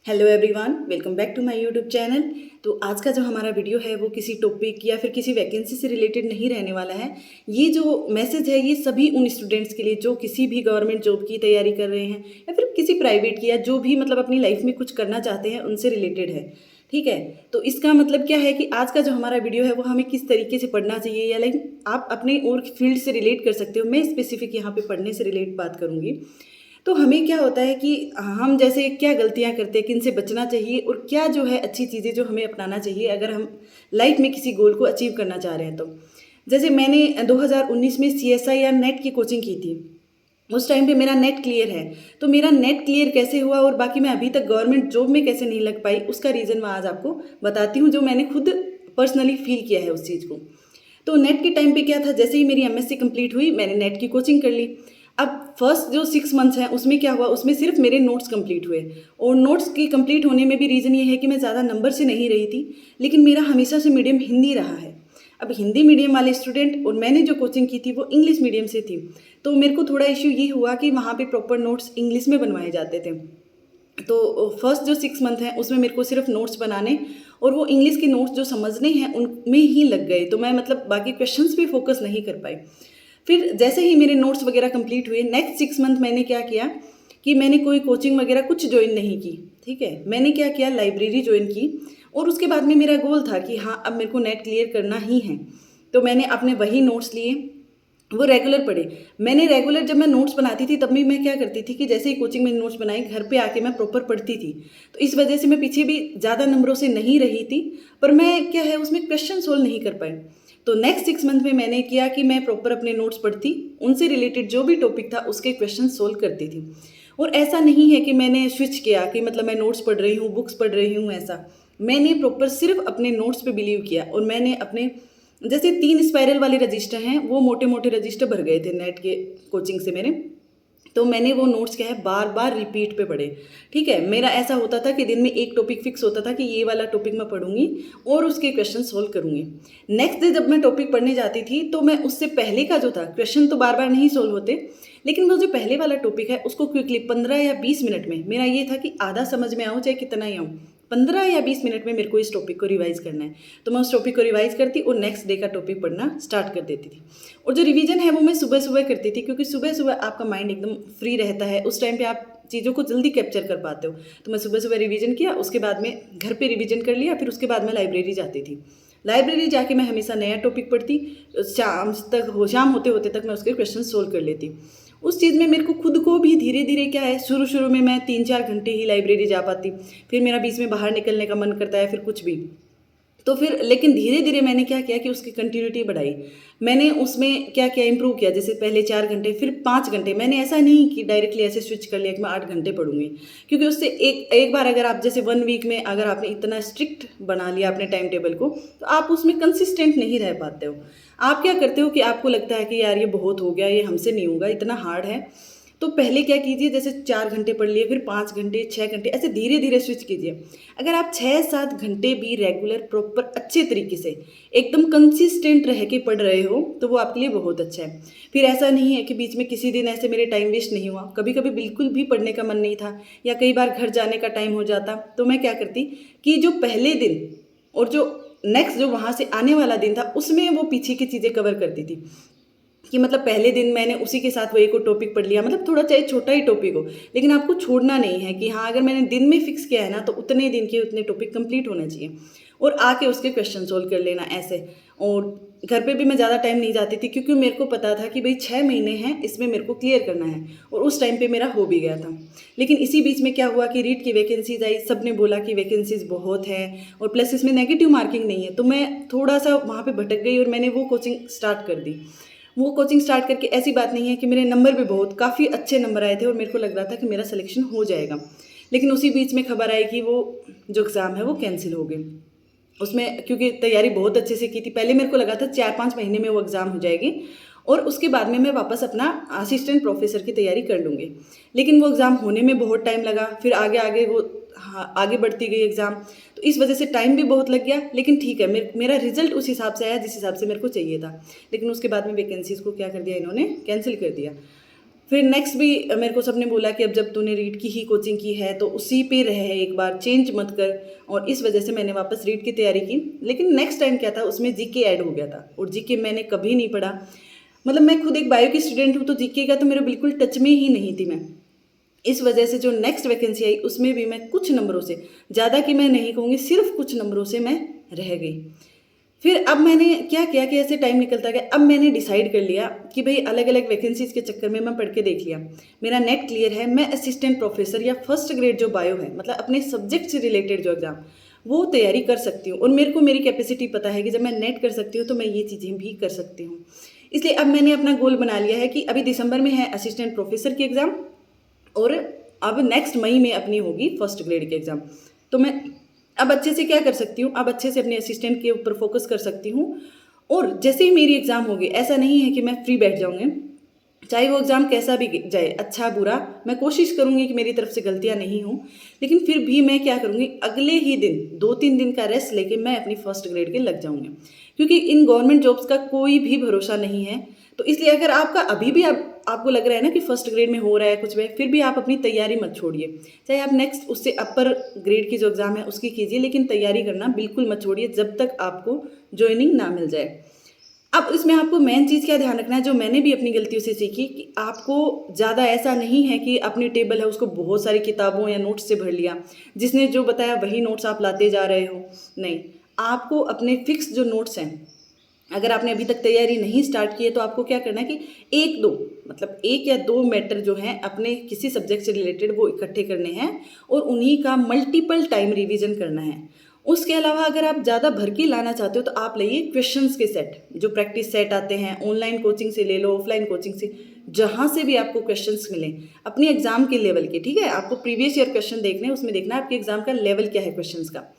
Hello everyone, welcome back to my YouTube channel. तो आज का जो हमारा वीडियो है वो किसी टॉपिक या फिर किसी वैकेंसी से रिलेटेड नहीं रहने वाला है। ये जो मैसेज है ये सभी उन स्टूडेंट्स के लिए जो किसी भी गवर्नमेंट जॉब की तैयारी कर रहे हैं या फिर किसी प्राइवेट की या जो भी मतलब अपनी लाइफ में कुछ करना चाहते हैं उनसे रिलेटेड है। ठीक है, तो इसका मतलब क्या है कि आज का जो हमारा वीडियो है वो हमें किस तरीके से पढ़ना चाहिए या लाइक आप अपने और फील्ड से रिलेट कर सकते हो। मैं स्पेसिफिक यहाँ पे पढ़ने से रिलेट बात करूँगी। तो हमें क्या होता है कि हम जैसे क्या गलतियां करते हैं, किन से बचना चाहिए और क्या जो है अच्छी चीज़ें जो हमें अपनाना चाहिए अगर हम लाइफ में किसी गोल को अचीव करना चाह रहे हैं। तो जैसे मैंने 2019 में CSI या नेट की कोचिंग की थी। उस टाइम पे मेरा नेट क्लियर है। तो मेरा नेट क्लियर कैसे हुआ और बाकी मैं अभी तक गवर्नमेंट जॉब में कैसे नहीं लग पाई, उसका रीज़न मैं आज आपको बताती हूँ, जो मैंने खुद पर्सनली फील किया है उस चीज़ को। तो नेट के टाइम पे क्या था, जैसे ही मेरी MSc कंप्लीट हुई मैंने नेट की कोचिंग कर ली। अब फर्स्ट जो 6 मंथ्स हैं उसमें क्या हुआ, उसमें सिर्फ मेरे नोट्स कंप्लीट हुए। और नोट्स की कंप्लीट होने में भी रीज़न ये है कि मैं ज़्यादा नंबर से नहीं रही थी, लेकिन मेरा हमेशा से मीडियम हिंदी रहा है। अब हिंदी मीडियम वाले स्टूडेंट और मैंने जो कोचिंग की थी वो इंग्लिश मीडियम से थी। तो मेरे को थोड़ा इश्यू ये हुआ कि वहाँ पे प्रॉपर नोट्स इंग्लिश में बनवाए जाते थे। तो फर्स्ट जो 6 मंथ हैं उसमें मेरे को सिर्फ नोट्स बनाने और वो इंग्लिश के नोट्स जो समझने हैं उनमें ही लग गए। तो मैं मतलब बाकी क्वेश्चंस पे फोकस नहीं कर पाई। फिर जैसे ही मेरे नोट्स वगैरह कंप्लीट हुए, नेक्स्ट 6 मंथ मैंने क्या किया कि मैंने कोई कोचिंग वगैरह कुछ ज्वाइन नहीं की। ठीक है, मैंने क्या किया, लाइब्रेरी ज्वाइन की। और उसके बाद में मेरा गोल था कि हाँ अब मेरे को नेट क्लियर करना ही है। तो मैंने अपने वही नोट्स लिए, वो रेगुलर पढ़े। मैंने रेगुलर जब मैं नोट्स बनाती थी तब भी मैं क्या करती थी कि जैसे ही कोचिंग में नोट्स बनाई घर पे आके मैं प्रॉपर पढ़ती थी। तो इस वजह से मैं पीछे भी ज़्यादा नंबरों से नहीं रही थी, पर मैं क्या है उसमें क्वेश्चन सोल्व नहीं कर पाई। तो नेक्स्ट 6 मंथ में मैंने किया कि मैं प्रॉपर अपने नोट्स पढ़ती, उनसे रिलेटेड जो भी टॉपिक था उसके क्वेश्चन सोल्व करती थी। और ऐसा नहीं है कि मैंने स्विच किया कि मतलब मैं नोट्स पढ़ रही हूँ, बुक्स पढ़ रही हूँ, ऐसा मैंने प्रॉपर सिर्फ अपने नोट्स पे बिलीव किया। और मैंने अपने जैसे 3 स्पाइरल वाले रजिस्टर हैं वो मोटे मोटे रजिस्टर भर गए थे नेट के कोचिंग से मेरे। तो मैंने वो नोट्स क्या है बार बार रिपीट पे पढ़े। ठीक है, मेरा ऐसा होता था कि दिन में एक टॉपिक फिक्स होता था कि ये वाला टॉपिक मैं पढ़ूंगी और उसके क्वेश्चन सोल्व करूंगी। नेक्स्ट डे जब मैं टॉपिक पढ़ने जाती थी तो मैं उससे पहले का जो था, क्वेश्चन तो बार बार नहीं सोल्व होते, लेकिन वो जो पहले वाला टॉपिक है उसको क्विकली 15 या 20 मिनट में, मेरा ये था कि आधा समझ में आऊँ चाहे कितना ही आऊँ, 15 या 20 मिनट में मेरे को इस टॉपिक को रिवाइज करना है। तो मैं उस टॉपिक को रिवाइज करती और नेक्स्ट डे का टॉपिक पढ़ना स्टार्ट कर देती थी। और जो रिवीजन है वो मैं सुबह सुबह करती थी, क्योंकि सुबह सुबह आपका माइंड एकदम फ्री रहता है, उस टाइम पे आप चीज़ों को जल्दी कैप्चर कर पाते हो। तो मैं सुबह सुबह रिवीजन किया, उसके बाद में घर पे रिवीजन कर लिया, फिर उसके बाद मैं लाइब्रेरी जाती थी। लाइब्रेरी जाके मैं हमेशा नया टॉपिक पढ़ती, शाम होते होते तक मैं उसके क्वेश्चन सोल्व कर लेती। उस चीज़ में मेरे को खुद को भी धीरे धीरे क्या है, शुरू शुरू में मैं 3-4 घंटे ही लाइब्रेरी जा पाती, फिर मेरा बीच में बाहर निकलने का मन करता है, फिर कुछ भी। तो फिर लेकिन धीरे धीरे मैंने क्या किया कि उसकी कंटिन्यूटी बढ़ाई। मैंने उसमें क्या किया, इंप्रूव किया। जैसे पहले 4 घंटे फिर 5 घंटे, मैंने ऐसा नहीं कि डायरेक्टली ऐसे स्विच कर लिया कि मैं 8 घंटे पढ़ूंगी, क्योंकि उससे एक एक बार अगर आप जैसे 1 वीक में अगर आपने इतना स्ट्रिक्ट बना लिया अपने टाइम टेबल को, तो आप उसमें कंसिस्टेंट नहीं रह पाते हो। आप क्या करते हो कि आपको लगता है कि यार ये बहुत हो गया, ये हमसे नहीं होगा, इतना हार्ड है। तो पहले क्या कीजिए, जैसे 4 घंटे पढ़ लिए, फिर 5 घंटे, 6 घंटे, ऐसे धीरे धीरे स्विच कीजिए। अगर आप 6-7 घंटे भी रेगुलर प्रॉपर अच्छे तरीके से एकदम कंसिस्टेंट रह के पढ़ रहे हो तो वो आपके लिए बहुत अच्छा है। फिर ऐसा नहीं है कि बीच में किसी दिन ऐसे मेरे टाइम वेस्ट नहीं हुआ, कभी कभी बिल्कुल भी पढ़ने का मन नहीं था या कई बार घर जाने का टाइम हो जाता, तो मैं क्या करती कि जो पहले दिन और जो नेक्स्ट जो वहाँ से आने वाला दिन था उसमें वो पीछे की चीज़ें कवर करती थी। कि मतलब पहले दिन मैंने उसी के साथ वो एक और टॉपिक पढ़ लिया, मतलब थोड़ा चाहे छोटा ही टॉपिक हो, लेकिन आपको छोड़ना नहीं है कि हाँ अगर मैंने दिन में फिक्स किया है ना तो उतने दिन के उतने टॉपिक कंप्लीट होने चाहिए और आके उसके क्वेश्चन सोल्व कर लेना ऐसे। और घर पे भी मैं ज़्यादा टाइम नहीं जाती थी, क्योंकि मेरे को पता था कि भाई 6 महीने हैं इसमें मेरे को क्लियर करना है, और उस टाइम पे मेरा हो भी गया था। लेकिन इसी बीच में क्या हुआ कि रीट की वैकेंसीज आई, सब ने बोला कि वैकेंसीज बहुत है और प्लस इसमें नेगेटिव मार्किंग नहीं है, तो मैं थोड़ा सा वहाँ पर भटक गई और मैंने वो कोचिंग स्टार्ट कर दी। वो कोचिंग स्टार्ट करके ऐसी बात नहीं है कि मेरे नंबर भी बहुत काफ़ी अच्छे नंबर आए थे और मेरे को लग रहा था कि मेरा सिलेक्शन हो जाएगा, लेकिन उसी बीच में खबर आई कि वो जो एग्ज़ाम है वो कैंसिल हो गई। उसमें क्योंकि तैयारी बहुत अच्छे से की थी, पहले मेरे को लगा था 4-5 महीने में वो एग्ज़ाम हो जाएगी और उसके बाद में मैं वापस अपना असिस्टेंट प्रोफेसर की तैयारी कर लूँगी। लेकिन वो एग्ज़ाम होने में बहुत टाइम लगा, फिर आगे आगे वो हाँ आगे बढ़ती गई एग्ज़ाम, तो इस वजह से टाइम भी बहुत लग गया। लेकिन ठीक है, मेरा रिजल्ट उस हिसाब से आया जिस हिसाब से मेरे को चाहिए था। लेकिन उसके बाद में वैकेंसीज़ को क्या कर दिया, इन्होंने कैंसिल कर दिया। फिर नेक्स्ट भी मेरे को सबने बोला कि अब जब तूने रीड की ही कोचिंग की है तो उसी पे रहे, एक बार चेंज मत कर। और इस वजह से मैंने वापस रीड की तैयारी की। लेकिन नेक्स्ट टाइम क्या था, उसमें जीके ऐड हो गया था और जीके मैंने कभी नहीं पढ़ा। मतलब मैं खुद एक बायो की स्टूडेंट हूँ, तो जीके का तो मेरे बिल्कुल टच में ही नहीं थी मैं। इस वजह से जो नेक्स्ट वैकेंसी आई उसमें भी मैं कुछ नंबरों से, ज़्यादा कि मैं नहीं कहूँगी, सिर्फ कुछ नंबरों से मैं रह गई। फिर अब मैंने क्या किया कि ऐसे टाइम निकलता गया, अब मैंने डिसाइड कर लिया कि भाई अलग अलग वैकेंसीज़ के चक्कर में मैं पढ़ के देख लिया, मेरा नेट क्लियर है, मैं असिस्टेंट प्रोफेसर या फर्स्ट ग्रेड जो बायो है, मतलब अपने सब्जेक्ट से रिलेटेड जो एग्ज़ाम, वो तैयारी कर सकती हूँ। और मेरे को मेरी कैपेसिटी पता है कि जब मैं नेट कर सकती हूँ तो मैं ये चीज़ें भी कर सकती हूँ। इसलिए अब मैंने अपना गोल बना लिया है कि अभी दिसंबर में है असिस्टेंट प्रोफेसर की एग्ज़ाम, और अब नेक्स्ट मई में अपनी होगी फर्स्ट ग्रेड की एग्ज़ाम। तो मैं अब अच्छे से क्या कर सकती हूँ, अब अच्छे से अपने असिस्टेंट के ऊपर फोकस कर सकती हूँ। और जैसे ही मेरी एग्ज़ाम होगी, ऐसा नहीं है कि मैं फ्री बैठ जाऊँगी, चाहे वो एग्ज़ाम कैसा भी जाए, अच्छा बुरा, मैं कोशिश करूँगी कि मेरी तरफ से गलतियाँ नहीं हों। लेकिन फिर भी मैं क्या करूँगी, अगले ही दिन 2-3 दिन का रेस्ट लेके मैं अपनी फर्स्ट ग्रेड के लग जाऊँगी, क्योंकि इन गवर्नमेंट जॉब्स का कोई भी भरोसा नहीं है। तो इसलिए अगर आपका अभी भी आपको लग रहा है ना कि फर्स्ट ग्रेड में हो रहा है कुछ भी, फिर भी आप अपनी तैयारी मत छोड़िए। चाहे आप नेक्स्ट उससे अपर ग्रेड की जो एग्ज़ाम है उसकी कीजिए, लेकिन तैयारी करना बिल्कुल मत छोड़िए जब तक आपको ज्वाइनिंग ना मिल जाए। अब इसमें आपको मेन चीज़ क्या ध्यान रखना है, जो मैंने भी अपनी गलतियों से सीखी, कि आपको ज़्यादा ऐसा नहीं है कि अपनी टेबल है उसको बहुत सारी किताबों या नोट्स से भर लिया, जिसने जो बताया वही नोट्स आप लाते जा रहे हो। नहीं, आपको अपने फिक्स जो नोट्स हैं, अगर आपने अभी तक तैयारी नहीं स्टार्ट की है तो आपको क्या करना है कि एक या दो मैटर जो हैं अपने किसी सब्जेक्ट से रिलेटेड वो इकट्ठे करने हैं और उन्हीं का मल्टीपल टाइम रिवीजन करना है। उसके अलावा अगर आप ज़्यादा भर के लाना चाहते हो तो आप लाइए क्वेश्चंस के सेट, जो प्रैक्टिस सेट आते हैं, ऑनलाइन कोचिंग से ले लो, ऑफलाइन कोचिंग से, जहाँ से भी आपको क्वेश्चंस मिलें अपने एग्जाम के लेवल के। ठीक है, आपको प्रीवियस ईयर क्वेश्चन देखने हैं, उसमें देखना है आपके एग्जाम का लेवल क्या है क्वेश्चंस का।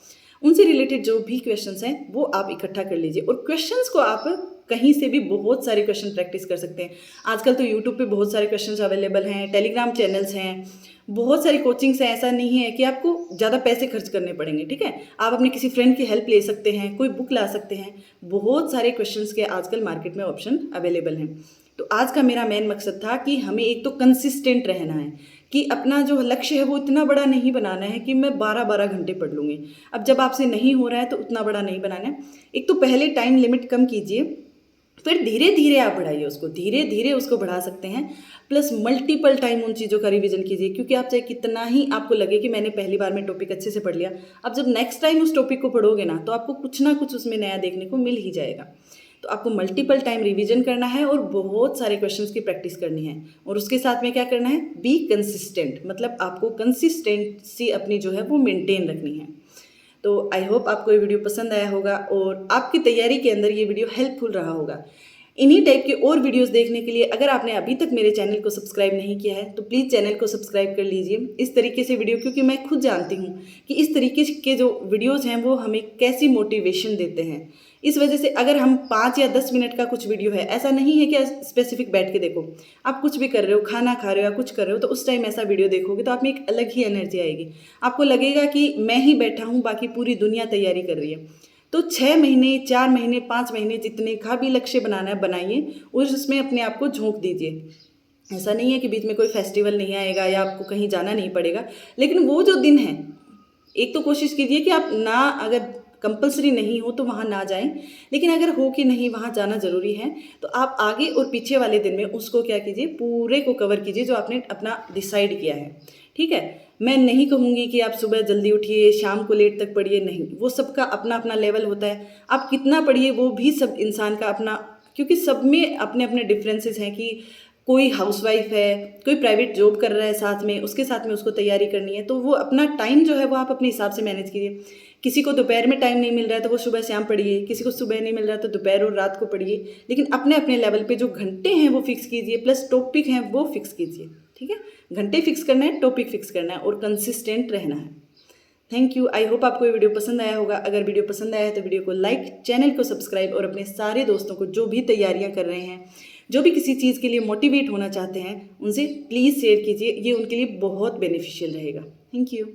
उनसे रिलेटेड जो भी क्वेश्चंस हैं वो आप इकट्ठा कर लीजिए, और क्वेश्चंस को आप कहीं से भी बहुत सारे क्वेश्चन प्रैक्टिस कर सकते हैं। आजकल तो यूट्यूब पे बहुत सारे क्वेश्चंस अवेलेबल हैं, टेलीग्राम चैनल्स हैं, बहुत सारी कोचिंग्स हैं। ऐसा नहीं है कि आपको ज़्यादा पैसे खर्च करने पड़ेंगे। ठीक है, आप अपने किसी फ्रेंड की हेल्प ले सकते हैं, कोई बुक ला सकते हैं। बहुत सारे क्वेश्चंस के आजकल मार्केट में ऑप्शन अवेलेबल हैं। तो आज का मेरा मेन मकसद था कि हमें एक तो कंसिस्टेंट रहना है, कि अपना जो लक्ष्य है वो इतना बड़ा नहीं बनाना है कि मैं 12-12 घंटे पढ़ लूँगी। अब जब आपसे नहीं हो रहा है तो उतना बड़ा नहीं बनाना है। एक तो पहले टाइम लिमिट कम कीजिए, फिर धीरे धीरे आप बढ़ाइए उसको, धीरे धीरे उसको बढ़ा सकते हैं। प्लस मल्टीपल टाइम उन चीज़ों का रिवीजन कीजिए, क्योंकि आप चाहे कितना ही आपको लगे कि मैंने पहली बार में टॉपिक अच्छे से पढ़ लिया, अब जब नेक्स्ट टाइम उस टॉपिक को पढ़ोगे ना तो आपको कुछ ना कुछ उसमें नया देखने को मिल ही जाएगा। तो आपको मल्टीपल टाइम रिवीजन करना है और बहुत सारे क्वेश्चंस की प्रैक्टिस करनी है, और उसके साथ में क्या करना है, बी कंसिस्टेंट, मतलब आपको कंसिस्टेंसी अपनी जो है वो मेंटेन रखनी है। तो आई होप आपको ये वीडियो पसंद आया होगा और आपकी तैयारी के अंदर ये वीडियो हेल्पफुल रहा होगा। इन्हीं टाइप के और वीडियोस देखने के लिए अगर आपने अभी तक मेरे चैनल को सब्सक्राइब नहीं किया है तो प्लीज़ चैनल को सब्सक्राइब कर लीजिए। इस तरीके से वीडियो, क्योंकि मैं खुद जानती हूँ कि इस तरीके के जो वीडियोस हैं वो हमें कैसी मोटिवेशन देते हैं। इस वजह से अगर हम 5 या 10 मिनट का कुछ वीडियो है, ऐसा नहीं है कि स्पेसिफिक बैठ के देखो, आप कुछ भी कर रहे हो, खाना खा रहे हो या कुछ कर रहे हो, तो उस टाइम ऐसा वीडियो देखोगे तो आप में एक अलग ही एनर्जी आएगी। आपको लगेगा कि मैं ही बैठा हूँ, बाकी पूरी दुनिया तैयारी कर रही है। तो 6 महीने, 4 महीने, 5 महीने, जितने का भी लक्ष्य बनाना है बनाइए और उसमें अपने आप को झोंक दीजिए। ऐसा नहीं है कि बीच में कोई फेस्टिवल नहीं आएगा या आपको कहीं जाना नहीं पड़ेगा, लेकिन वो जो दिन है, एक तो कोशिश कीजिए कि आप ना, अगर कंपलसरी नहीं हो तो वहाँ ना जाएं, लेकिन अगर हो कि नहीं वहाँ जाना ज़रूरी है तो आप आगे और पीछे वाले दिन में उसको क्या कीजिए, पूरे को कवर कीजिए जो आपने अपना डिसाइड किया है। ठीक है, मैं नहीं कहूँगी कि आप सुबह जल्दी उठिए, शाम को लेट तक पढ़िए, नहीं, वो सबका अपना अपना लेवल होता है। आप कितना पढ़िए वो भी सब इंसान का अपना, क्योंकि सब में अपने अपने डिफरेंसेस हैं कि कोई हाउसवाइफ है, कोई प्राइवेट जॉब कर रहा है साथ में, उसके साथ में उसको तैयारी करनी है, तो वो अपना टाइम जो है वो आप अपने हिसाब से मैनेज कीजिए। किसी को दोपहर में टाइम नहीं मिल रहा है तो वो सुबह शाम पढ़िए, किसी को सुबह नहीं मिल रहा है तो दोपहर और रात को पढ़िए, लेकिन अपने अपने लेवल पे जो घंटे हैं वो फिक्स कीजिए, प्लस टॉपिक हैं वो फिक्स कीजिए। ठीक है, घंटे फिक्स करना है, टॉपिक फिक्स करना है और कंसिस्टेंट रहना है। Thank you. आई होप आपको ये वीडियो पसंद आया होगा। अगर वीडियो पसंद आया है तो वीडियो को लाइक, चैनल को सब्सक्राइब और अपने सारे दोस्तों को जो भी तैयारियां कर रहे हैं, जो भी किसी चीज़ के लिए मोटिवेट होना चाहते हैं, उनसे प्लीज़ शेयर कीजिए, ये उनके लिए बहुत बेनिफिशियल रहेगा। Thank you.